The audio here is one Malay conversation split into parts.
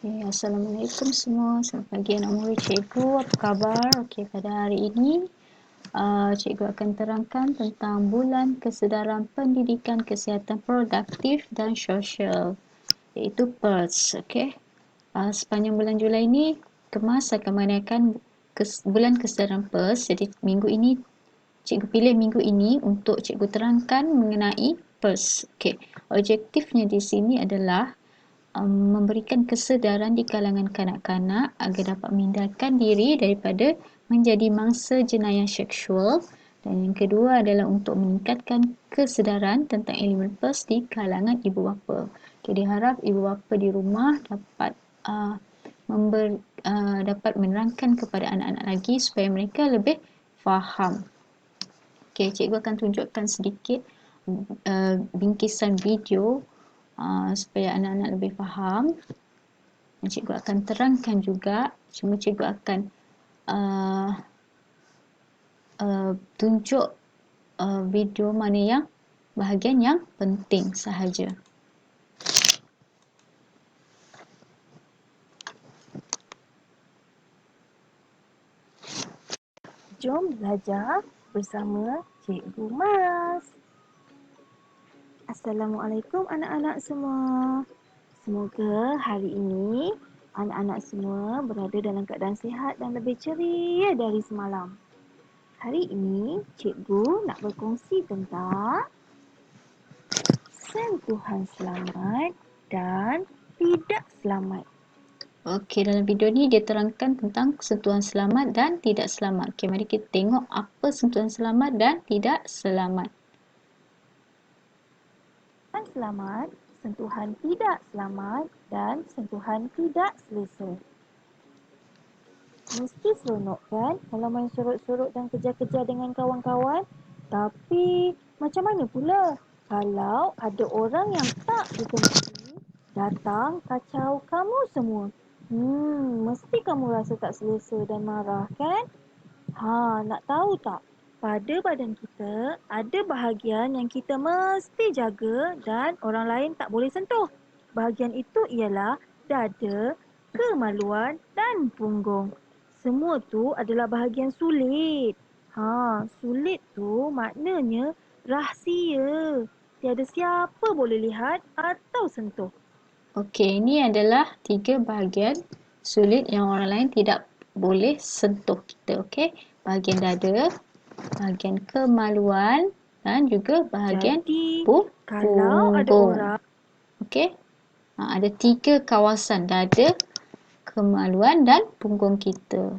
Okay, Assalamualaikum semua. Selamat pagi anak murid cikgu. Apa khabar? Okey, pada hari ini cikgu akan terangkan tentang bulan kesedaran pendidikan kesihatan produktif dan sosial, iaitu PERS. Okey. Sepanjang bulan Julai ini Kemas akan merayakan bulan kesedaran PERS. Jadi minggu ini cikgu pilih minggu ini untuk cikgu terangkan mengenai PERS. Okey. Objektifnya di sini adalah memberikan kesedaran di kalangan kanak-kanak agar dapat menghindarkan diri daripada menjadi mangsa jenayah seksual, dan yang kedua adalah untuk meningkatkan kesedaran tentang elemen PERS di kalangan ibu bapa. Okay, diharap ibu bapa di rumah dapat dapat menerangkan kepada anak-anak lagi supaya mereka lebih faham. Okay, cikgu akan tunjukkan sedikit bingkisan video supaya anak-anak lebih faham. Dan cikgu akan terangkan juga, cuma cikgu akan tunjuk video mana yang bahagian yang penting sahaja. Jom belajar bersama Cikgu Mas. Assalamualaikum anak-anak semua. Semoga hari ini anak-anak semua berada dalam keadaan sihat dan lebih ceria dari semalam. Hari ini cikgu nak berkongsi tentang sentuhan selamat dan tidak selamat. Okey, dalam video ni dia terangkan tentang sentuhan selamat dan tidak selamat. Okey, mari kita tengok apa sentuhan selamat dan tidak selamat. Sentuhan selamat, sentuhan tidak selamat dan sentuhan tidak selesa. Mesti seronok kan kalau main sorok-sorok dan kejar-kejar dengan kawan-kawan? Tapi macam mana pula kalau ada orang yang tak dikenali datang kacau kamu semua? Mesti kamu rasa tak selesa dan marah kan? Nak tahu tak? Pada badan kita ada bahagian yang kita mesti jaga dan orang lain tak boleh sentuh. Bahagian itu ialah dada, kemaluan dan punggung. Semua tu adalah bahagian sulit. Sulit tu maknanya rahsia. Tiada siapa boleh lihat atau sentuh. Okey, ini adalah 3 bahagian sulit yang orang lain tidak boleh sentuh kita. Okey, bahagian dada, bahagian kemaluan dan juga bahagian Jadi, kalau ada punggung. orang Okey. Ada 3 kawasan, dada, kemaluan dan punggung kita.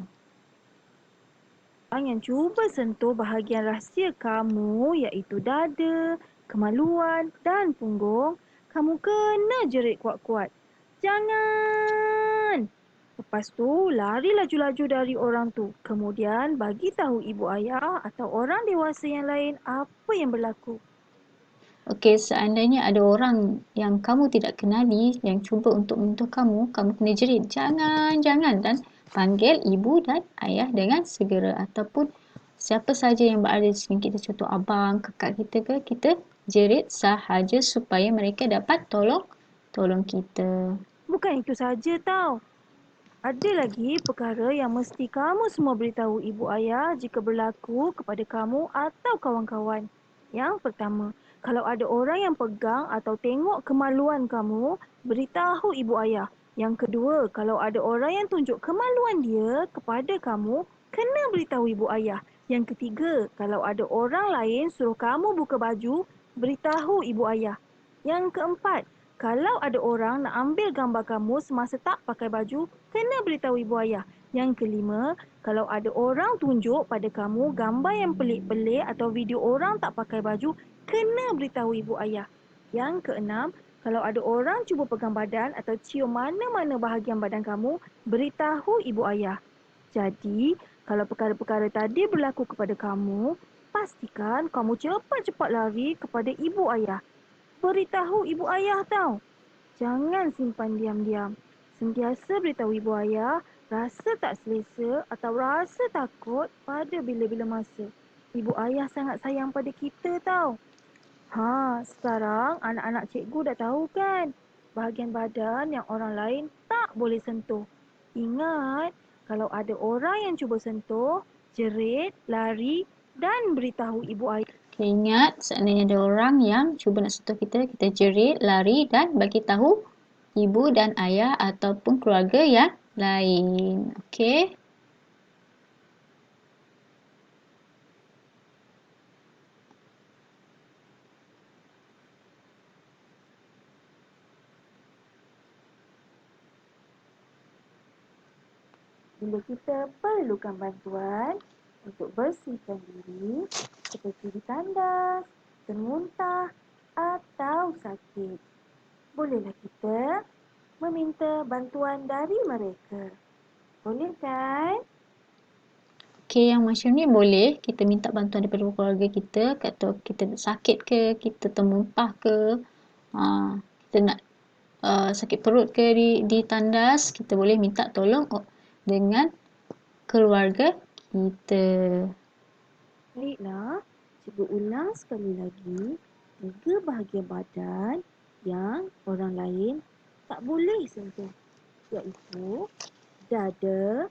yang cuba sentuh bahagian rahsia kamu iaitu dada, kemaluan dan punggung, kamu kena jerit kuat-kuat. Jangan! Lepas tu, lari laju-laju dari orang tu. Kemudian, bagi tahu ibu ayah atau orang dewasa yang lain apa yang berlaku. Okey, seandainya ada orang yang kamu tidak kenali yang cuba untuk menyentuh kamu, kamu kena jerit, jangan, jangan, dan panggil ibu dan ayah dengan segera, ataupun siapa saja yang berada di sini, kita contoh abang, kakak kita ke, kita jerit sahaja supaya mereka dapat tolong kita. Bukan itu saja tau. Ada lagi perkara yang mesti kamu semua beritahu ibu ayah jika berlaku kepada kamu atau kawan-kawan. Yang pertama, kalau ada orang yang pegang atau tengok kemaluan kamu, beritahu ibu ayah. Yang kedua, kalau ada orang yang tunjuk kemaluan dia kepada kamu, kena beritahu ibu ayah. Yang ketiga, kalau ada orang lain suruh kamu buka baju, beritahu ibu ayah. Yang keempat, kalau ada orang nak ambil gambar kamu semasa tak pakai baju, kena beritahu ibu ayah. Yang kelima, kalau ada orang tunjuk pada kamu gambar yang pelik-pelik atau video orang tak pakai baju, kena beritahu ibu ayah. Yang keenam, kalau ada orang cuba pegang badan atau cium mana-mana bahagian badan kamu, beritahu ibu ayah. Jadi, kalau perkara-perkara tadi berlaku kepada kamu, pastikan kamu cepat-cepat lari kepada ibu ayah. Beritahu ibu ayah tau. Jangan simpan diam-diam. Sentiasa beritahu ibu ayah rasa tak selesa atau rasa takut pada bila-bila masa. Ibu ayah sangat sayang pada kita tau. Sekarang anak-anak cikgu dah tahu kan? Bahagian badan yang orang lain tak boleh sentuh. Ingat, kalau ada orang yang cuba sentuh, jerit, lari dan beritahu ibu ayah. Okay, ingat, seandainya ada orang yang cuba nak sentuh kita, kita jerit, lari dan bagi tahu ibu dan ayah ataupun keluarga yang lain. Okey. Bila kita perlukan bantuan untuk bersihkan diri, seperti ditandas, termuntah atau sakit, bolehlah kita meminta bantuan dari mereka. Boleh kan? Okey, yang macam ni boleh kita minta bantuan daripada keluarga kita, kata kita sakit ke, kita termuntah ke, kita nak sakit perut ke di tandas, kita boleh minta tolong dengan keluarga kita. Baiklah, cikgu ulang sekali lagi 3 bahagian badan yang orang lain tak boleh sentuh, iaitu dada,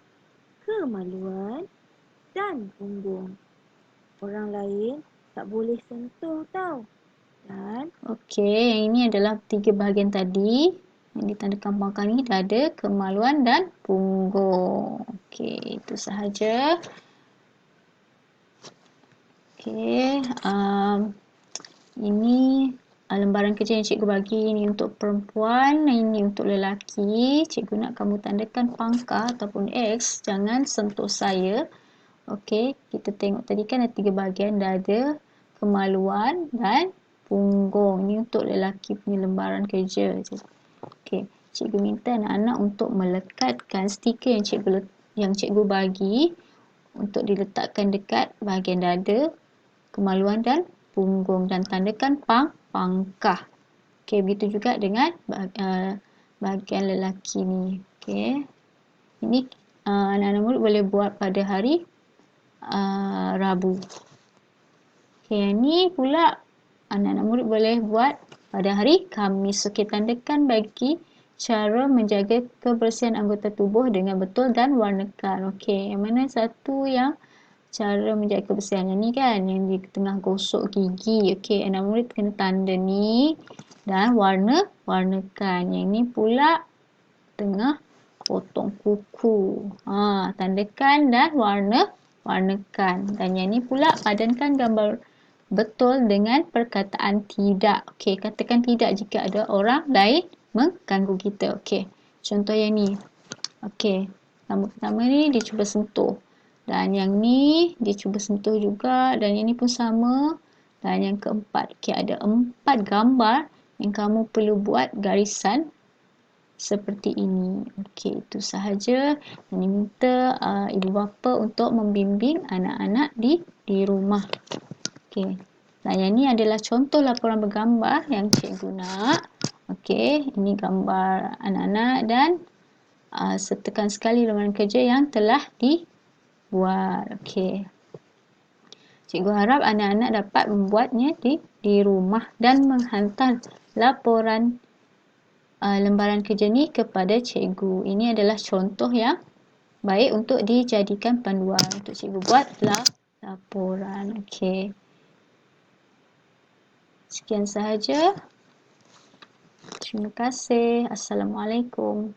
kemaluan dan punggung. Orang lain tak boleh sentuh tau. Dan Okey, yang ini adalah 3 bahagian tadi yang ditandakan pangkal ni, dada, kemaluan dan punggung. Okey, itu sahaja. Okey, ini lembaran kerja yang cikgu bagi ini untuk perempuan, ini untuk lelaki. Cikgu nak kamu tandakan pangkal ataupun X, jangan sentuh saya. Okey, kita tengok tadi kan ada 3 bahagian, dada, kemaluan dan punggung. Ini untuk lelaki punya lembaran kerja. Okey, cikgu minta anak-anak untuk melekatkan stiker yang cikgu bagi untuk diletakkan dekat bahagian dada, kemaluan dan punggung dan tandakan pangkah. Okey, begitu juga dengan bahagian lelaki ni. Okey. Ini anak-anak murid boleh buat pada hari Rabu. Okey, yang ni pula anak-anak murid boleh buat pada hari Khamis. Okey, tandakan bagi cara menjaga kebersihan anggota tubuh dengan betul dan warnakan. Okey, yang mana satu yang cara menjaga kebersihan yang ni kan, yang di tengah gosok gigi. Okey, anak murid kena tanda ni dan warnakan. Yang ni pula tengah potong kuku. Tandakan dan warnakan. Dan yang ni pula padankan gambar betul dengan perkataan tidak. Okey, katakan tidak jika ada orang lain mengganggu kita. Okey, contoh yang ni. Okey, gambar pertama ni dia cuba sentuh. Dan yang ni dia cuba sentuh juga. Dan yang ni pun sama. Dan yang keempat. Okey, ada 4 gambar yang kamu perlu buat garisan seperti ini. Okey, itu sahaja. Dan diminta ibu bapa untuk membimbing anak-anak di rumah. Okey. Dan yang ni adalah contoh laporan bergambar yang cikgu nak. Okey, ini gambar anak-anak dan sertakan sekali lembaran kerja yang telah dibuat. Okey. Cikgu harap anak-anak dapat membuatnya di rumah dan menghantar laporan lembaran kerja ni kepada cikgu. Ini adalah contoh yang baik untuk dijadikan panduan untuk cikgu buat laporan. Okey. Sekian sahaja. Terima kasih. Assalamualaikum.